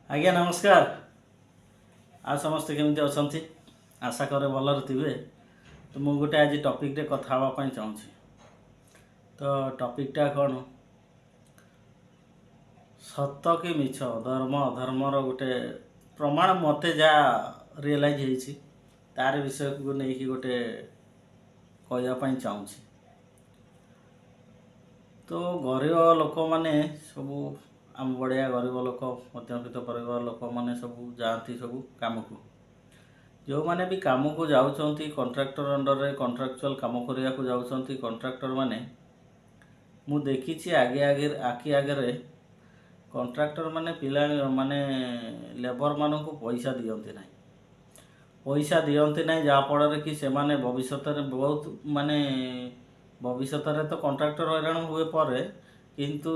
आज्ञा नमस्कार। आ समस्ते केमती अच्छा आशा करे भलर थे। तो मुझे गोटे आज टॉपिक रे कथा हाँवाई चाहूँगी। तो टॉपिकटा कौन सत कि मिछ धर्म अधर्मर गोटे प्रमाण मते जा रियलाइज तार विषय को लेकिन गोटे कहवाई चाहूँगी। तो गरीब लोक मैंने सब आम बड़िया गरीब लोक मध्यवित्त परिवार लोक मैंने सब जाती सब कम को जो मैंने भी कम को जाऊँच कंट्राक्टर अंडर रे कंट्राक्चुअल कम करने को जाऊँच कंट्राक्टर मैंने मु देखी आगे आगे आखि आगे कंट्राक्टर मैंने पिला माने लेबर मान को पैसा दियंती ना पैसा दियंती ना जहाँफल कि से माने भविष्य में बहुत माने भविष्य में तो कंट्राक्टर हैरान हुए पर किंतु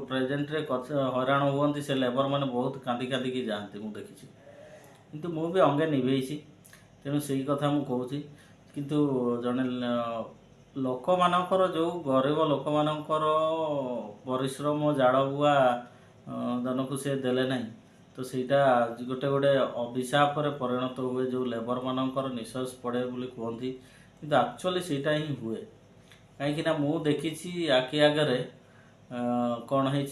प्रेजेंट रे हैरान हुआ से लेबर मैंने बहुत कांदी कांदी जाती मुझे देखी किंतु मु भी अंगे निभेसी तेणु से कथा मुझे कहूँ किंतु जड़े लोक मानकर जो गरीब लोक मानकर परिश्रम झाड़ बुआ धन को सी देले ना तो सहीटा गोटे गोटे अभिशाप परिणत हुए जो लेबर मानकर निश्वास पड़े बोली कहती किंतु एक्चुअली सहीटा ही हुए कहीं मु देखी आखि आगे कौन है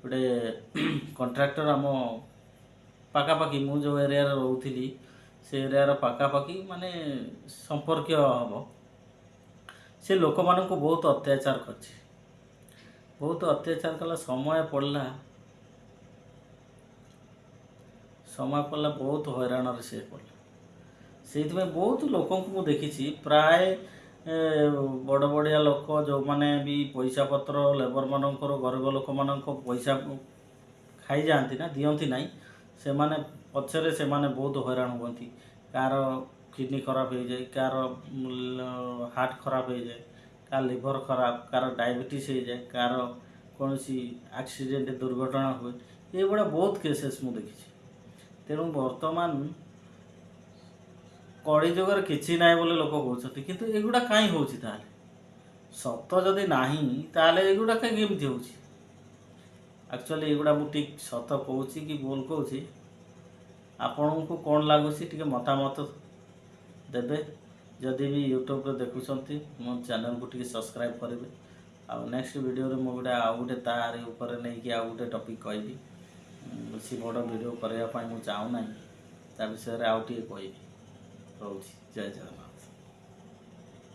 गोटे कंट्राक्टर आम पाखापाखि मु जो एरिया रोली से एरिया पाखापाखि माने संपर्क हम से लोक मान को बहुत अत्याचार कर बहुत अत्याचार कला समय पड़ला बहुत हैरान से पड़ा से बहुत लोक देखी प्राय बड़ बड़िया लोक जो मैंने भी पैसा पत्र लेबर मानकर गरीब लोक मान पैसा खाई जाती ना दियंती ना से माने पछरे से माने बहुत हैरान हुआ कार किडनी खराब हो जाए कार हार्ट खराब हो जाए कार लिवर खराब कार डायबिटीज हो जाए कार कौन सी एक्सीडेंट दुर्घटना हुए ये बड़ा बहुत केसेस मुझे देखी तेणु बर्तमान कड़ी जुगर किसी ना बोले लोक कहते किंतु एगुड़ा कहीं हो सत जदि ना एगुड़ा कहीं हो एक्चुअली एगुड़ा मुझे ठीक सत कहूँ कि भूल कहूँ आपण को कौन लगुच मतामत देवे जदि भी यूट्यूब देखुं मो चैनल को टी सब्सक्राइब करेंगे आ नेक्स्ट वीडियो रे मुझे आउ गोटे तार ऊपर नहीं कि आउ गोटे टॉपिक कहबी बेसी बड़ वीडियो करने मुझे चाहूना ता विषय आउ टे कह रोच जय जगन्नाथ।